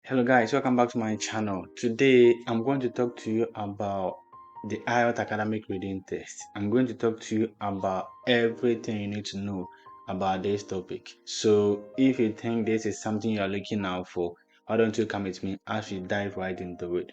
Hello guys, welcome back to my channel. Today I'm going to talk to you about the IELTS Academic Reading Test. I'm going to talk to you about everything you need to know about this topic. So if you think this is something you are looking out for, why don't you come with me as we dive right into it.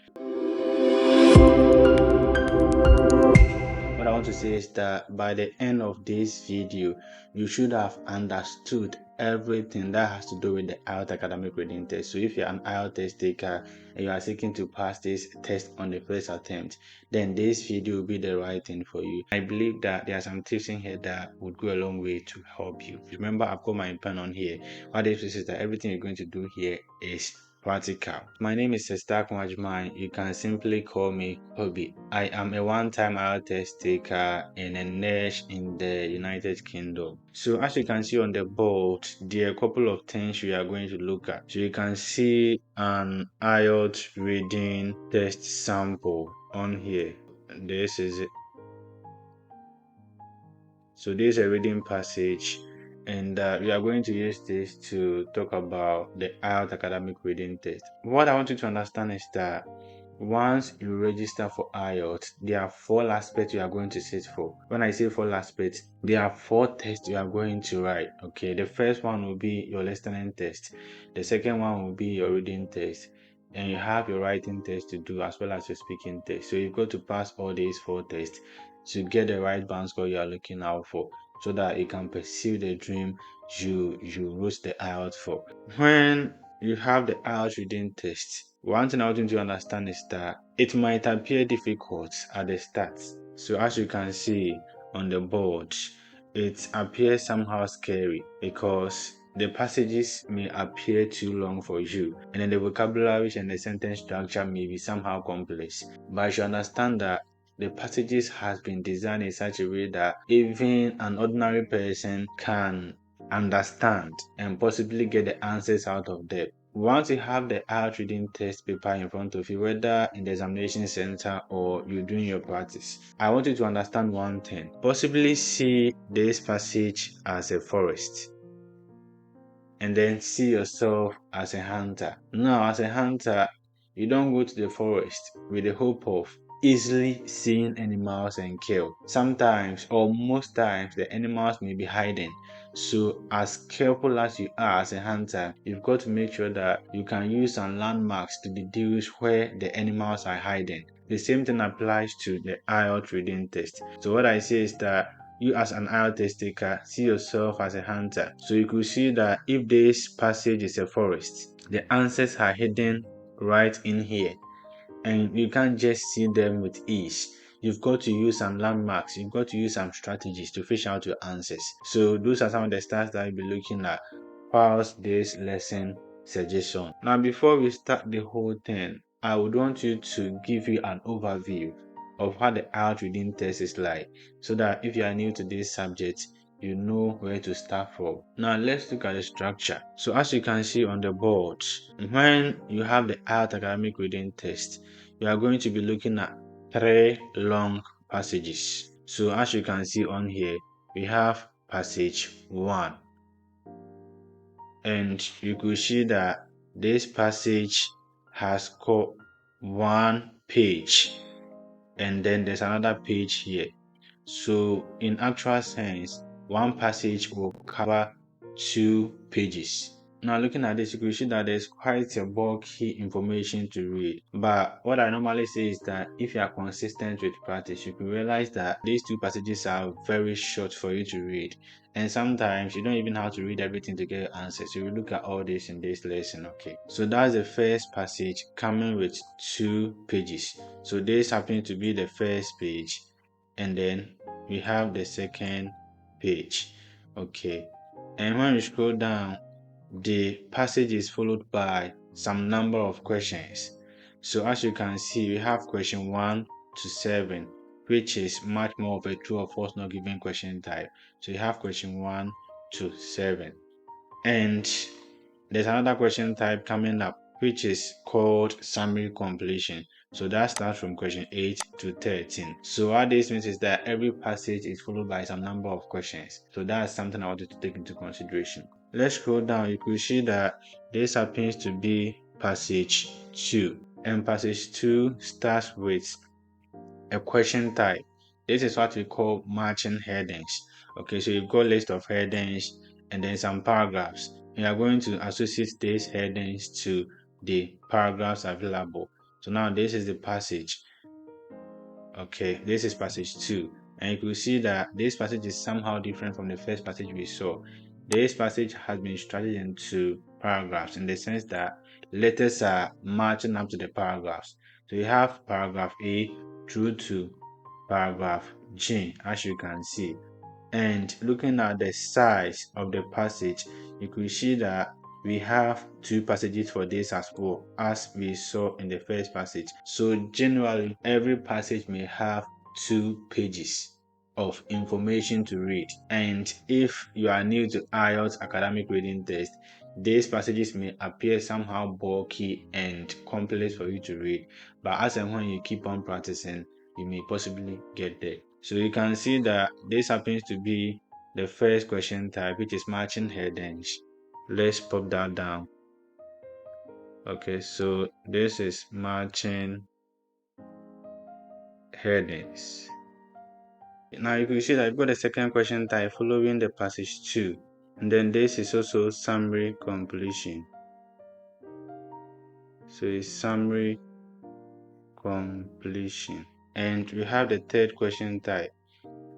What I want to say is that by the end of this video, you should have understood everything that has to do with the IELTS Academic Reading Test. So if you're an IELTS test taker and you are seeking to pass this test on the first attempt, then this video will be the right thing for you. I believe that there are some tips in here that would go a long way to help you. Remember, I've got my pen on here. What this is that everything you're going to do here is practical. My name is Sestak Majman. You can simply call me Hobby. I am a one-time IELTS test taker and a nurse in the United Kingdom. So as you can see on the board, there are a couple of things we are going to look at. So you can see an IELTS reading test sample on here. This is it. So this is a reading passage, and we are going to use this to talk about the IELTS Academic Reading Test. What I want you to understand is that once you register for IELTS, there are 4 aspects you are going to sit for. When I say 4 aspects, there are 4 tests you are going to write. Okay, the first one will be your listening test. The second one will be your reading test. And you have your writing test to do as well as your speaking test. So you've got to pass all these 4 tests to get the right band score you are looking out for, so that you can pursue the dream you wrote the IELTS for. When you have the IELTS reading test, one thing I want you to understand is that it might appear difficult at the start. So as you can see on the board, it appears somehow scary because the passages may appear too long for you, and then the vocabulary and the sentence structure may be somehow complex. But you should understand that the passages has been designed in such a way that even an ordinary person can understand and possibly get the answers out of them. Once you have the IELTS reading test paper in front of you, whether in the examination center or you're doing your practice, I want you to understand one thing. Possibly see this passage as a forest, and then see yourself as a hunter. Now, as a hunter, you don't go to the forest with the hope of easily seeing animals and kill. Sometimes, or most times, the animals may be hiding. So as careful as you are as a hunter, you've got to make sure that you can use some landmarks to deduce where the animals are hiding. The same thing applies to the IELTS reading test. So what I say is that you as an IELTS test taker, see yourself as a hunter. So you could see that if this passage is a forest, the answers are hidden right in here, and you can't just see them with ease. You've got to use some landmarks, you've got to use some strategies to fish out your answers. So those are some of the stats that you'll be looking at whilst this lesson suggestion. Now before we start the whole thing, I would want you to give you an overview of how the IELTS reading test is like, so that if you are new to this subject, you know where to start from. Now let's look at the structure. So as you can see on the board, when you have the IELTS Academic Reading Test, you are going to be looking at 3 long passages. So as you can see on here, we have passage 1. And you could see that this passage has got 1 page, and then there's another page here. So in actual sense, 1 passage will cover 2 pages. Now looking at this, you can see that there's quite a bulky information to read. But what I normally say is that if you are consistent with practice, you can realize that these 2 passages are very short for you to read. And sometimes you don't even have to read everything to get answers. So you will look at all this in this lesson, okay? So that's the first passage coming with 2 pages. So this happens to be the first page, and then we have the second page, okay? And when you scroll down, the passage is followed by some number of questions. So as you can see, we have question 1 to 7, which is much more of a true or false not given question type. So you have question 1 to 7. And there's another question type coming up, which is called summary completion. So that starts from question 8 to 13. So what this means is that every passage is followed by some number of questions. So that's something I wanted to take into consideration. Let's scroll down. You could see that this happens to be passage 2. And passage 2 starts with a question type. This is what we call matching headings. Okay, so you've got a list of headings and then some paragraphs. You are going to associate these headings to the paragraphs available. So now this is the passage. Okay, this is passage 2. And you can see that this passage is somehow different from the first passage we saw. This passage has been structured into paragraphs in the sense that letters are matching up to the paragraphs. So you have paragraph A through to paragraph G, as you can see. And looking at the size of the passage, you could see that we have 2 passages for this as well, as we saw in the first passage. So generally, every passage may have 2 pages of information to read. And if you are new to IELTS Academic Reading Test, these passages may appear somehow bulky and complex for you to read. But as and when you keep on practicing, you may possibly get there. So you can see that this happens to be the first question type, which is matching headings. Let's pop that down. Okay, so this is matching headings. Now you can see that you've got the second question type following the passage 2. And then this is also summary completion. So it's summary completion. And we have the third question type,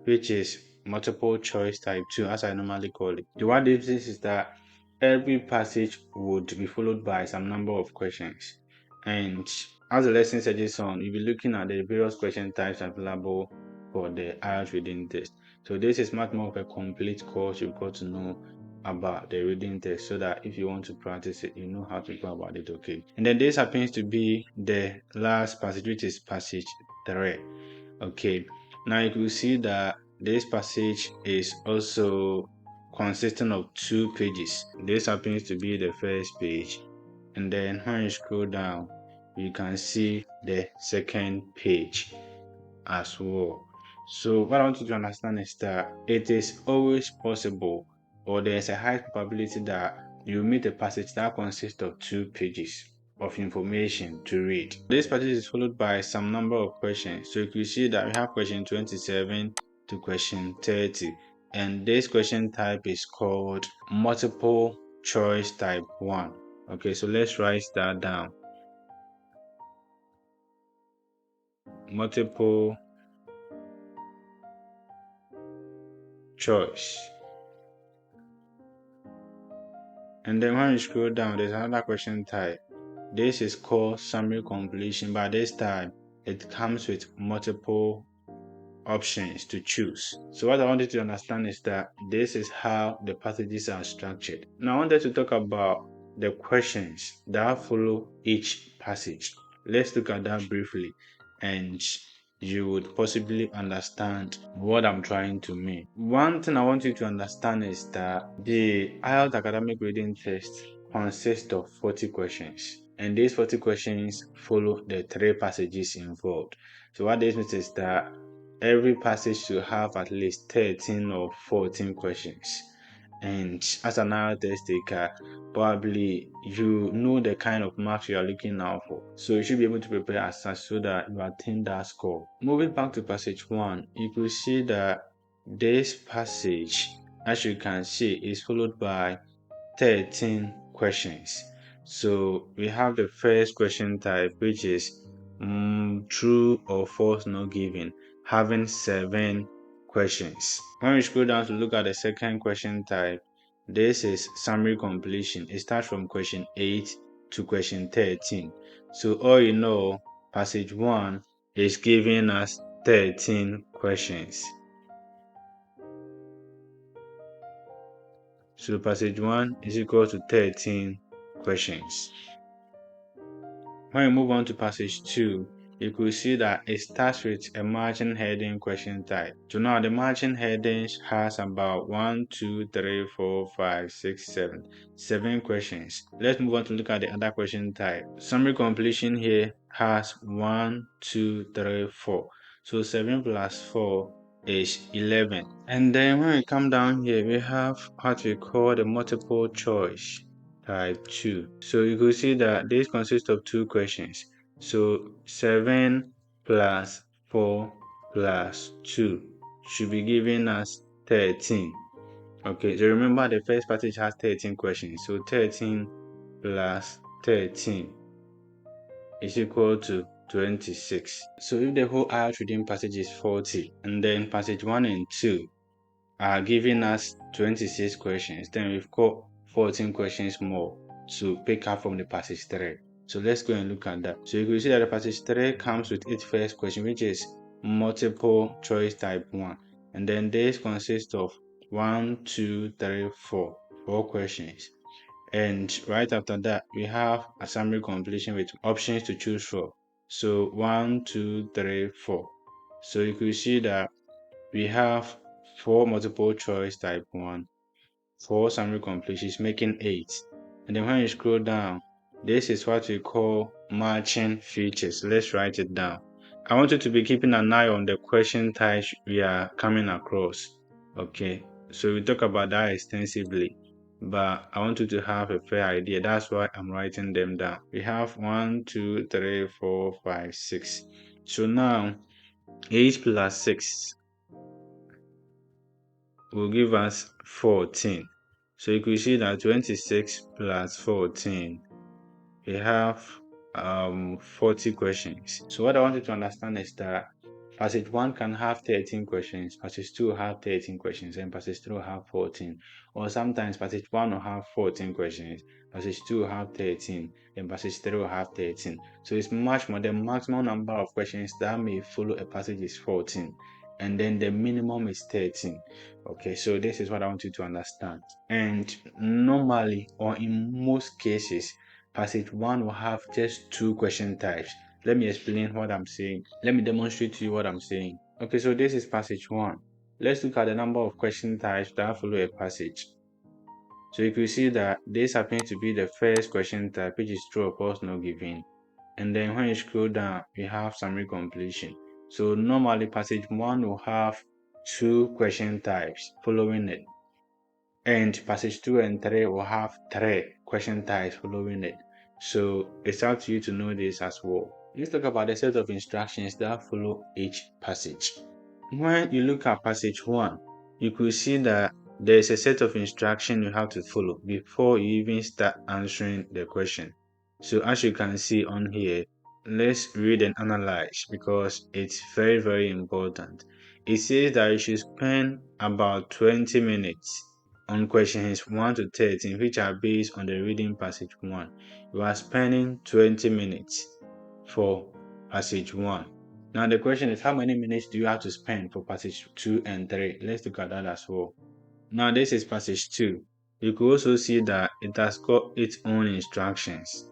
which is multiple choice type 2, as I normally call it. The what this is that every passage would be followed by some number of questions. And as the lesson suggests on, you'll be looking at the various question types available for the IELTS reading test. So this is much more of a complete course. You've got to know about the reading test so that if you want to practice it, you know how to go about it. Okay. And then this happens to be the last passage, which is passage 3. Okay, now you can see that this passage is also consisting of 2 pages. This happens to be the first page, and then when you scroll down, you can see the second page as well. So what I want you to understand is that it is always possible, or there's a high probability that you meet a passage that consists of 2 pages of information to read. This passage is followed by some number of questions. So you can see that we have question 27 to question 30. And this question type is called multiple choice type 1. Okay, so let's write that down. Multiple choice. And then when you scroll down, there's another question type. This is called summary completion, but this time it comes with multiple options to choose. So what I wanted to understand is that this is how the passages are structured. Now I wanted to talk about the questions that follow each passage. Let's look at that briefly, and you would possibly understand what I'm trying to mean. One thing I want you to understand is that the IELTS Academic Reading Test consists of 40 questions, and these 40 questions follow the 3 passages involved. So what this means is that every passage should have at least 13 or 14 questions. And as an IELTS test taker, probably you know the kind of marks you are looking out for. So you should be able to prepare as such so that you attain that score. Moving back to passage 1, you could see that this passage, as you can see, is followed by 13 questions. So we have the first question type, which is true or false not given, having 7 questions. When we scroll down to look at the second question type, this is summary completion. It starts from question 8 to question 13. So all you know, passage 1 is giving us 13 questions. So passage 1 is equal to 13 questions. When we move on to passage 2, you could see that it starts with a margin heading question type. So now the margin headings has about 1, 2, 3, 4, 5, 6, 7 questions. Let's move on to look at the other question type. Summary completion here has 1, 2, 3, 4. So 7 plus 4 is 11. And then when we come down here, we have what we call the multiple choice. type 2. So you could see that this consists of two questions. So 7 plus 4 plus 2 should be giving us 13. Okay, so remember the first passage has 13 questions. So 13 plus 13 is equal to 26. So if the whole IELTS reading passage is 40, and then passage 1 and 2 are giving us 26 questions, then we've got 14 questions more to pick up from the passage 3. So let's go and look at that. So you can see that the passage 3 comes with its first question, which is multiple choice type 1. And then this consists of 1, 2, 3, 4 questions. And right after that, we have a summary completion with options to choose from. So 1, 2, 3, 4. So you can see that we have 4 multiple choice type 1, 4 summary completions, making 8. And then when you scroll down, this is what we call matching features. Let's write it down. I want you to be keeping an eye on the question types we are coming across. Okay, so we talk about that extensively, but I want you to have a fair idea. That's why I'm writing them down. We have 1, 2, 3, 4, 5, 6. So now 8 plus 6 will give us 14. So you could see that 26 plus 14, we have 40 questions. So what I want you to understand is that passage 1 can have 13 questions, passage 2 will have 13 questions, and passage 3 will have 14. Or sometimes passage 1 will have 14 questions, passage 2 will have 13, and passage 3 will have 13. So it's much more. The maximum number of questions that may follow a passage is 14, and then the minimum is 13. Okay, so this is what I want you to understand. And normally, or in most cases, passage 1 will have just 2 question types. Let me explain what I'm saying. Let me demonstrate to you what I'm saying. Okay, so this is passage 1. Let's look at the number of question types that follow a passage. So you can see that this happens to be the first question type, which is true or false, not given. And then when you scroll down, we have summary completion. So normally passage 1 will have 2 question types following it. And passage 2 and 3 will have 3 question types following it. So it's up to you to know this as well. Let's talk about the set of instructions that follow each passage. When you look at passage 1, you could see that there's a set of instructions you have to follow before you even start answering the question. So as you can see on here, let's read and analyze because it's very, very important. It says that you should spend about 20 minutes on questions 1 to 13, which are based on the reading passage 1. You are spending 20 minutes for passage 1. Now the question is, how many minutes do you have to spend for passage 2 and 3? Let's look at that as well. Now this is passage 2. You could also see that it has got its own instructions.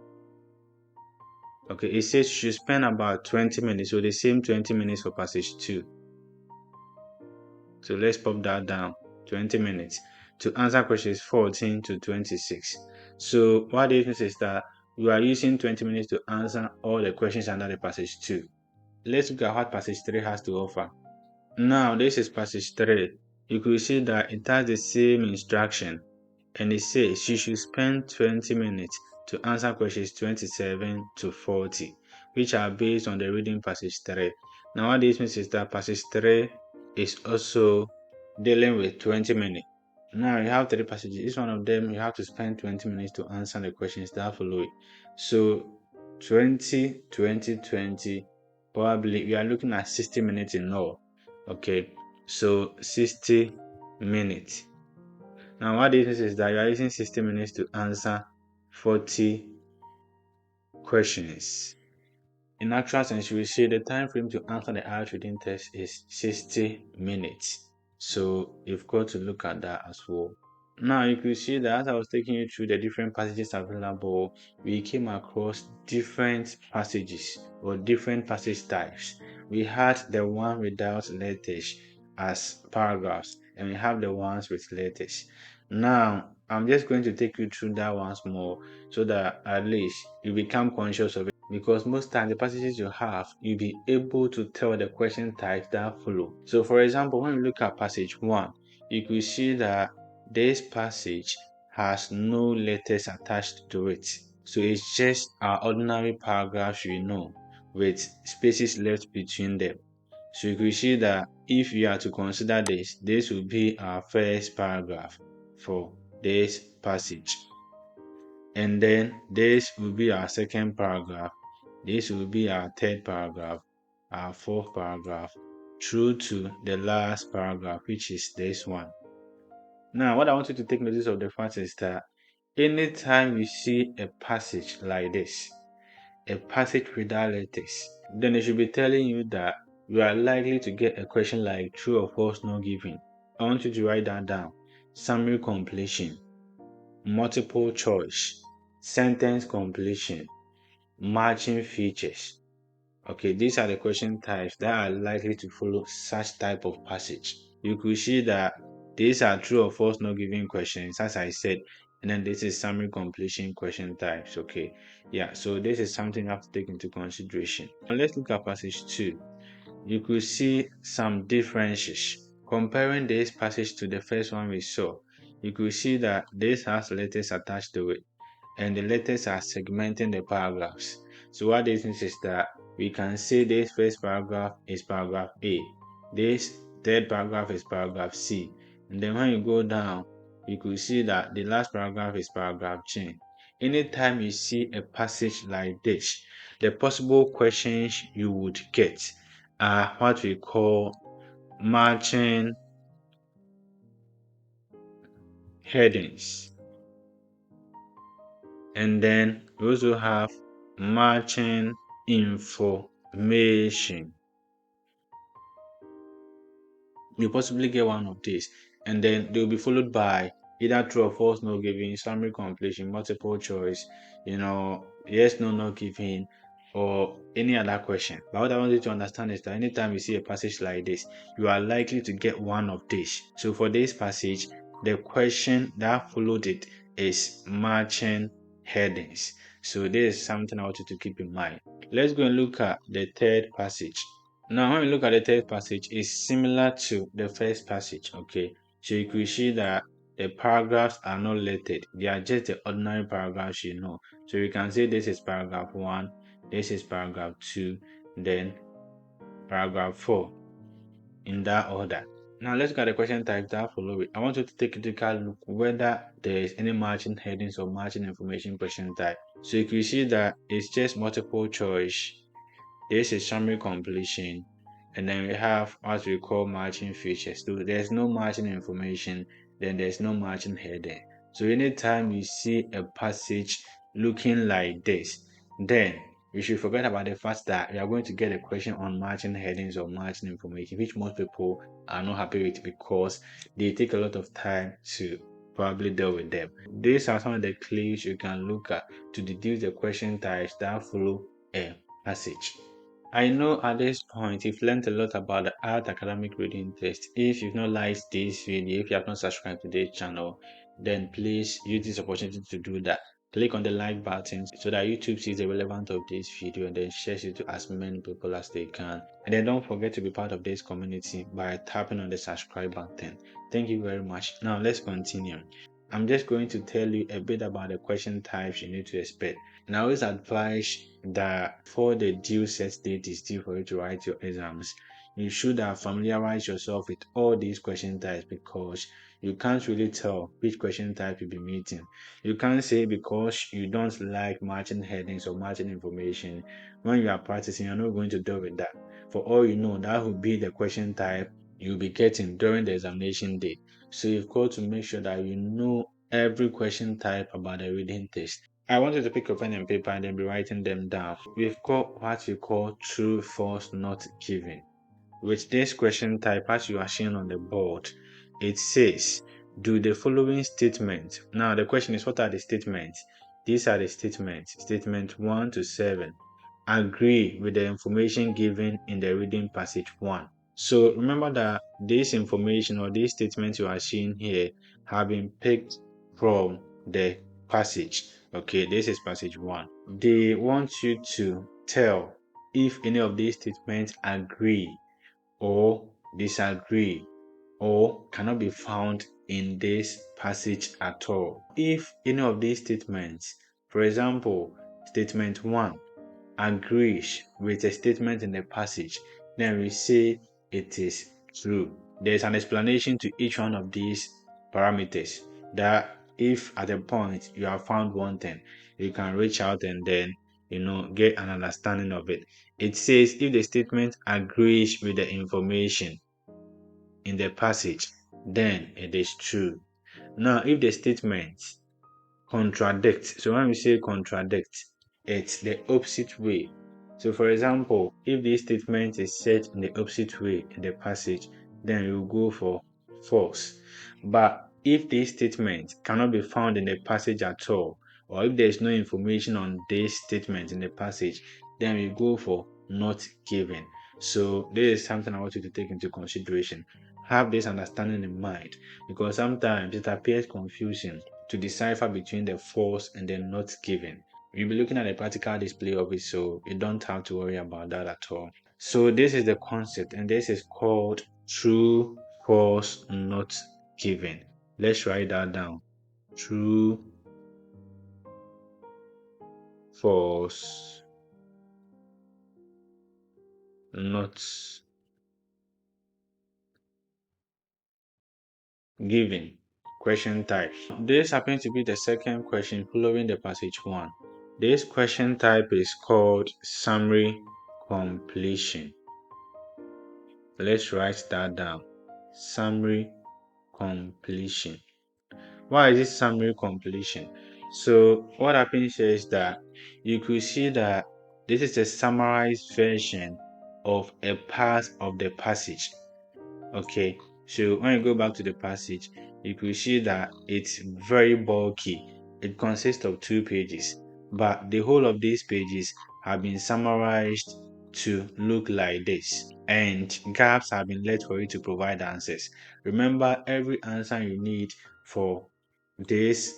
Okay, it says you should spend about 20 minutes, so the same 20 minutes for passage 2. So let's pop that down, 20 minutes, to answer questions 14 to 26. So what this means is that you are using 20 minutes to answer all the questions under the passage 2. Let's look at what passage 3 has to offer. Now, this is passage 3. You could see that it has the same instruction, and it says you should spend 20 minutes to answer questions 27 to 40, which are based on the reading passage 3. Now, what this means is that passage 3 is also dealing with 20 minutes. Now, you have 3 passages. Each one of them, you have to spend 20 minutes to answer the questions that follow it. So, 20, 20, 20, probably we are looking at 60 minutes in all. Okay, so 60 minutes. Now what this is that you are using 60 minutes to answer 40 questions. In actual sense, you will see the time frame to answer the IELTS reading test is 60 minutes. So you've got to look at that as well. Now you can see that as I was taking you through the different passages available, we came across different passages or different passage types. We had the one without letters as paragraphs, and we have the ones with letters. Now I'm just going to take you through that once more so that at least you become conscious of it, because most times the passages you have, you'll be able to tell the question types that follow. So for example, when we look at passage 1, you could see that this passage has no letters attached to it. So it's just our ordinary paragraphs with spaces left between them. So you could see that if you are to consider this will be our first paragraph for this passage. And then this will be our second paragraph. This will be our third paragraph, our fourth paragraph, through to the last paragraph, which is this one. Now, what I want you to take notice of the fact is that anytime you see a passage like this, a passage without letters, then it should be telling you that you are likely to get a question like true or false not given. I want you to write that down. Summary completion, multiple choice, sentence completion, matching features. Okay, these are the question types that are likely to follow such type of passage. You could see that these are true or false not given questions, as I said, and then this is summary completion question types. Okay, yeah, so this is something you have to take into consideration. Now let's look at passage 2. You could see some differences. Comparing this passage to the first one we saw, you could see that this has letters attached to it, and the letters are segmenting the paragraphs. So what this means is that we can say this first paragraph is paragraph A, this third paragraph is paragraph C, and then when you go down, you could see that the last paragraph is paragraph G. Anytime you see a passage like this, the possible questions you would get are what we call matching headings. And then we also have matching information. You possibly get one of these, and then they'll be followed by either true or false not given, summary completion, multiple choice, yes, no, not given, or any other question. But what I want you to understand is that anytime you see a passage like this, you are likely to get one of these. So for this passage, the question that followed it is matching headings. So this is something I want you to keep in mind. Let's go and look at the third passage. Now, when we look at the third passage, it's similar to the first passage, okay? So you could see that the paragraphs are not lettered. They are just the ordinary paragraphs So you can say this is paragraph 1, this is paragraph 2, then paragraph 4, in that order. Now, let's look at the question types that follow it. I want you to take a critical look whether there is any matching headings or matching information question type. So you can see that it's just multiple choice. This is summary completion, and then we have what we call matching features. So there's no matching information, then there's no matching heading. So anytime you see a passage looking like this, then you should forget about the fact that you are going to get a question on matching headings or matching information, which most people are not happy with because they take a lot of time to probably deal with them. These are some of the clues you can look at to deduce the question types that follow a passage. I know at this point you've learned a lot about the IELTS Academic Reading Test. If you've not liked this video, if you have not subscribed to this channel, then please use this opportunity to do that. Click on the like button so that YouTube sees the relevance of this video and then shares it to as many people as they can. And then don't forget to be part of this community by tapping on the subscribe button. Thank you very much. Now let's continue. I'm just going to tell you a bit about the question types you need to expect. And I always advise that before the due set date is due for you to write your exams, you should have familiarized yourself with all these question types because you can't really tell which question type you'll be meeting. You can't say because you don't like matching headings or matching information, when you are practicing, you're not going to deal with that. For all you know, that will be the question type you'll be getting during the examination day. So you've got to make sure that you know every question type about the reading test. I want you to pick a pen and paper and then be writing them down. We've got what we call true, false, not given. With this question type, as you are seeing on the board, it says, do the following statements. Now the question is, what are the statements? These are the statements. Statement 1 to 7. Agree with the information given in the reading passage 1. So remember that this information or these statements you are seeing here have been picked from the passage. Okay, this is passage 1. They want you to tell if any of these statements agree or disagree or cannot be found in this passage at all. If any of these statements, for example, statement 1 agrees with a statement in the passage, then we say it is true. There's an explanation to each one of these parameters that if at a point you have found one thing, you can reach out and then get an understanding of it. It says if the statement agrees with the information in the passage, then it is true. Now, if the statement contradicts, so when we say contradict, it's the opposite way. So, for example, if this statement is said in the opposite way in the passage, then we will go for false. But if this statement cannot be found in the passage at all, or if there is no information on this statement in the passage, then we go for not given. So, this is something I want you to take into consideration. Have this understanding in mind, because sometimes it appears confusing to decipher between the false and the not given. You'll be looking at a practical display of it, so you don't have to worry about that at all. So this is the concept, and this is called true, false, not given. Let's write that down. True, false, not given. Question type. This happens to be the second question following the passage 1. This question type is called summary completion. Let's write that down. Summary completion. Why is it summary completion? So what happens here is that you could see that this is a summarized version of a part of the passage. Okay, so when you go back to the passage, you could see that it's very bulky. It consists of 2 pages, but the whole of these pages have been summarized to look like this, and gaps have been left for you to provide answers. Remember, every answer you need for this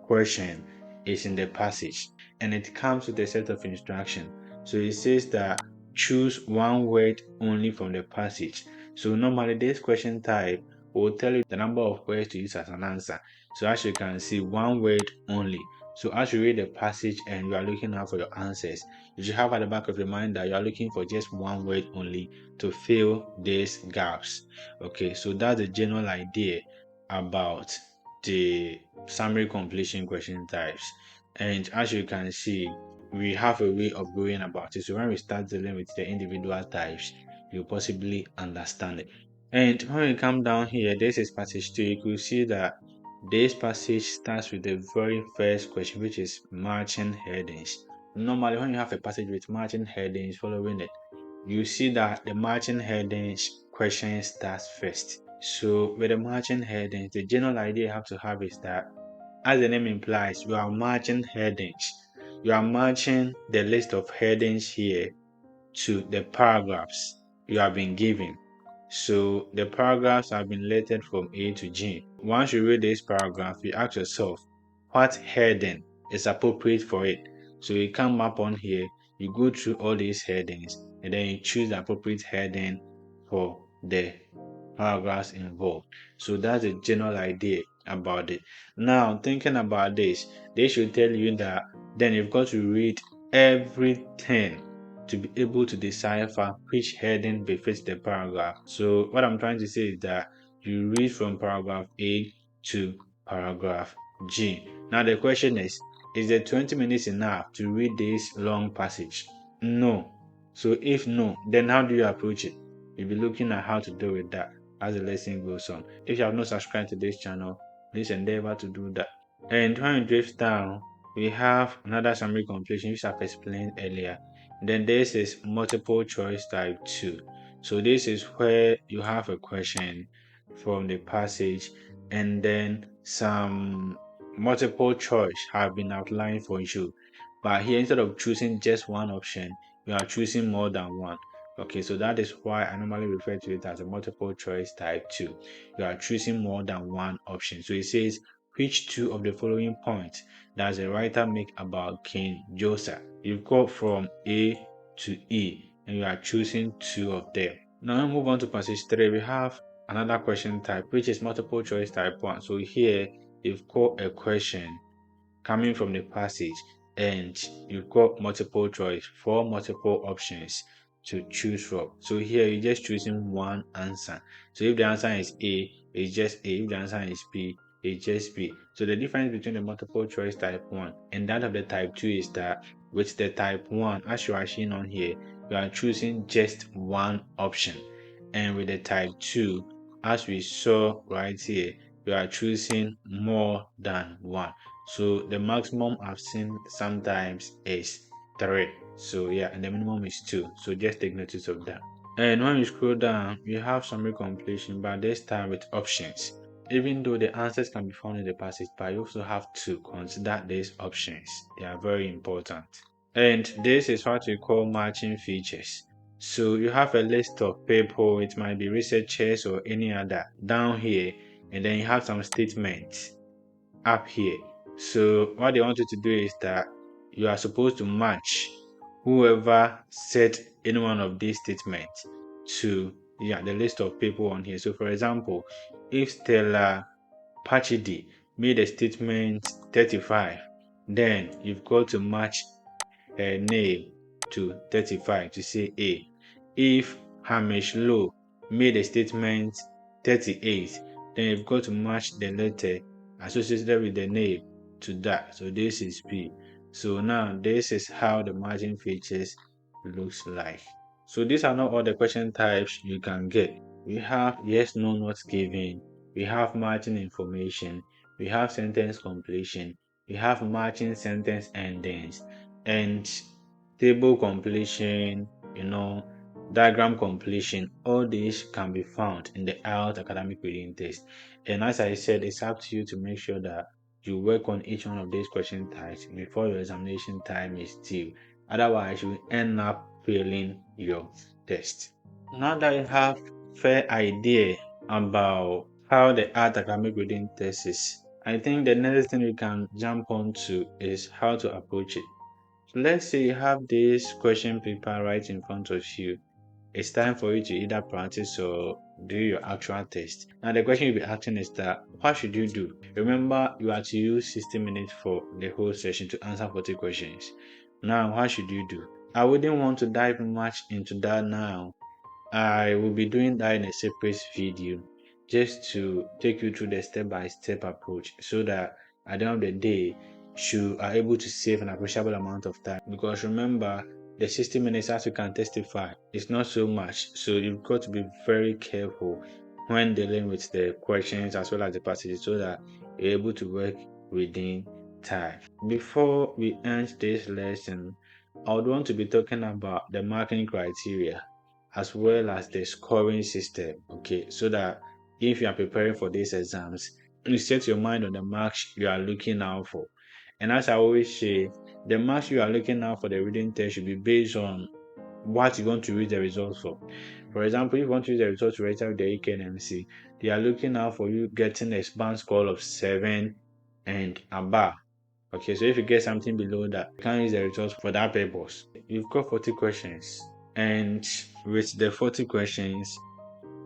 question is in the passage, and it comes with a set of instructions. So it says that choose one word only from the passage. So normally this question type will tell you the number of words to use as an answer. So as you can see, one word only. So as you read the passage and you are looking out for your answers, you should have at the back of your mind that you are looking for just one word only to fill these gaps. Okay, so that's the general idea about the summary completion question types. And as you can see, we have a way of going about it. So when we start dealing with the individual types, you possibly understand it. And when we come down here, this is passage 2. You could see that this passage starts with the very first question, which is matching headings. Normally, when you have a passage with matching headings following it, you see that the matching headings question starts first. So with the matching headings, the general idea you have to have is that, as the name implies, you are matching headings. You are matching the list of headings here to the paragraphs you have been given. So the paragraphs have been lettered from A to G. Once you read this paragraph, you ask yourself, what heading is appropriate for it? So you come up on here, you go through all these headings, and then you choose the appropriate heading for the paragraphs involved. So that's the general idea about it. Now, thinking about this, they should tell you that then you've got to read everything to be able to decipher which heading befits the paragraph. So what I'm trying to say is that you read from paragraph A to paragraph G. Now the question is the 20 minutes enough to read this long passage? No. So if no, then how do you approach it? You'll be looking at how to deal with that as the lesson goes on. If you have not subscribed to this channel, please endeavor to do that. And when you drift down, we have another summary completion which I've explained earlier. Then this is multiple choice type 2. So this is where you have a question from the passage and then some multiple choice have been outlined for you. But here, instead of choosing just one option, you are choosing more than one. Okay, so that is why I normally refer to it as a multiple choice type 2. You are choosing more than one option. So it says, which two of the following points does the writer make about King Joseph? You've got from A to E, and you are choosing two of them. Now we move on to passage 3. We have another question type, which is multiple choice type 1. So here you've got a question coming from the passage and you've got multiple choice, 4 multiple options to choose from. So here you're just choosing one answer. So if the answer is A, it's just A. If the answer is B, it's just B. So the difference between the multiple choice type 1 and that of the type 2 is that with the type 1, as you are seeing on here, you are choosing just one option. And with the type 2, as we saw right here, you are choosing more than one. So the maximum I've seen sometimes is 3. So yeah, and the minimum is 2. So just take notice of that. And when you scroll down, you have summary completion, but this time with options. Even though the answers can be found in the passage, but you also have to consider these options. They are very important. And this is what we call matching features. So you have a list of people, it might be researchers or any other down here, and then you have some statements up here. So what they want you to do is that you are supposed to match whoever said any one of these statements to the list of people on here. So for example, if Stella Pachidi made a statement 35, then you've got to match her name to 35 to say A. If Hamish Lowe made a statement 38, then you've got to match the letter associated with the name to that. So this is B. So now this is how the margin features looks like. So these are not all the question types you can get. We have yes, no, not given. We have margin information. We have sentence completion. We have matching sentence endings and table completion, diagram completion. All these can be found in the IELTS Academic Reading Test. And as I said, it's up to you to make sure that you work on each one of these question types before your examination time is due. Otherwise, you will end up failing your test. Now that you have fair idea about how the IELTS Academic Reading Test is, I think the next thing we can jump on to is how to approach it. So let's say you have this question paper right in front of you. It's time for you to either practice or do your actual test. Now the question you'll be asking is that what should you do? Remember, you are to use 60 minutes for the whole session to answer 40 questions. Now what should you do? I wouldn't want to dive much into that now. I will be doing that in a separate video just to take you through the step-by-step approach so that at the end of the day you are able to save an appreciable amount of time. Because remember, the 60 minutes, as you can testify, is not so much. So you've got to be very careful when dealing with the questions as well as the passages so that you're able to work within time. Before we end this lesson, I would want to be talking about the marking criteria as well as the scoring system. Okay, so that if you are preparing for these exams, you set your mind on the marks you are looking out for. And as I always say, the marks you are looking out for the reading test should be based on what you want to read the results for. For example, if you want to use the results to register with the UK NMC, they are looking out for you getting a band score of 7 and above. Okay, so if you get something below that, you can't use the results for that purpose. You've got 40 questions, and with the 40 questions,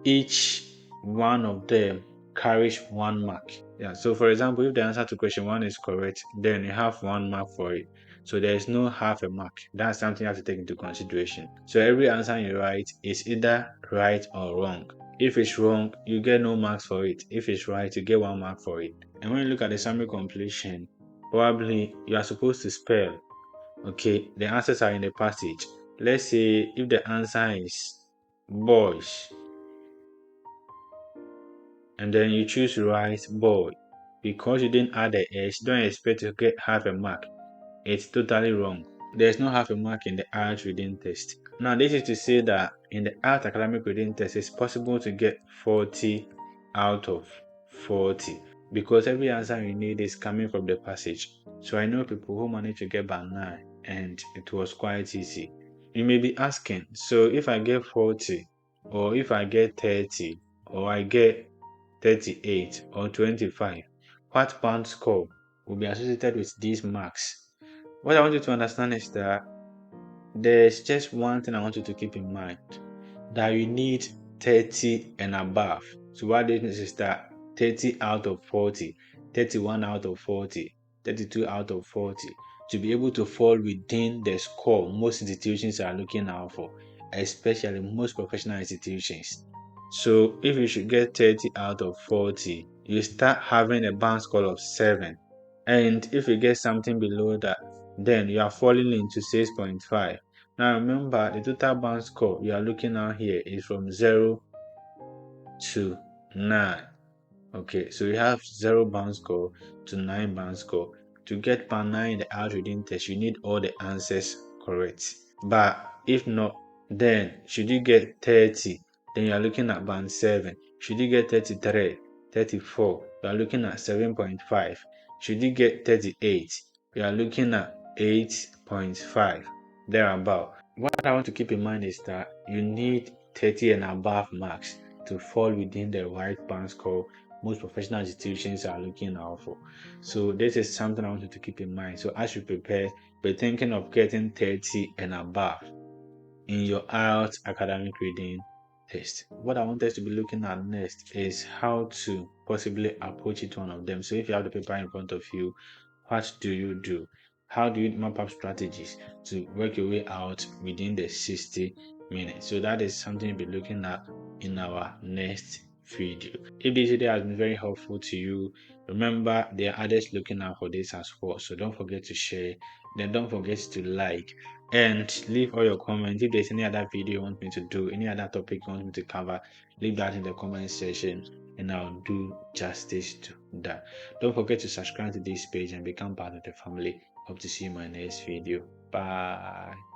each one of them carries 1 mark. Yeah, so for example, if the answer to question 1 is correct, then you have 1 mark for it. So there is no half a mark. That's something you have to take into consideration. So every answer you write is either right or wrong. If it's wrong, you get no marks for it. If it's right, you get 1 mark for it. And when you look at the summary completion, probably you are supposed to spell. Okay, the answers are in the passage. Let's say if the answer is boys, and then you choose right boy, because you didn't add the S, don't expect to get half a mark. It's totally wrong. There's no half a mark in the IELTS reading test. Now, this is to say that in the IELTS academic reading test, it's possible to get 40 out of 40 because every answer you need is coming from the passage. So I know people who managed to get by 9 and it was quite easy. You may be asking, so if I get 40 or if I get 30 or I get 38 or 25, what band score will be associated with these marks? What I want you to understand is that there's just one thing I want you to keep in mind, that you need 30 and above So what this means is that 30 out of 40, 31 out of 40, 32 out of 40, to be able to fall within the score most institutions are looking out for, especially most professional institutions. So if you should get 30 out of 40, you start having a band score of 7. And if you get something below that, then you are falling into 6.5. Now remember, the total band score you are looking at here is from 0 to 9. Okay, so you have 0 band score to 9 band score. To get band 9 in the IELTS reading test, you need all the answers correct. But if not, then should you get 30, then you are looking at band 7. Should you get 33, 34, you are looking at 7.5. Should you get 38, you are looking at 8.5, thereabout. What I want to keep in mind is that you need 30 and above marks to fall within the right band score most professional institutions are looking out for. So this is something I want you to keep in mind. So as you prepare, be thinking of getting 30 and above in your IELTS academic reading test. What I want us to be looking at next is how to possibly approach each one of them. So if you have the paper in front of you, what do you do? How do you map up strategies to work your way out within the 60 minutes? So that is something you'll be looking at in our next video. If this video has been very helpful to you, remember there are others looking out for this as well. So don't forget to share. Then don't forget to like and leave all your comments. If there's any other video you want me to do, any other topic you want me to cover, leave that in the comment section and I'll do justice to that. Don't forget to subscribe to this page and become part of the family. Hope to see you in my next video. Bye.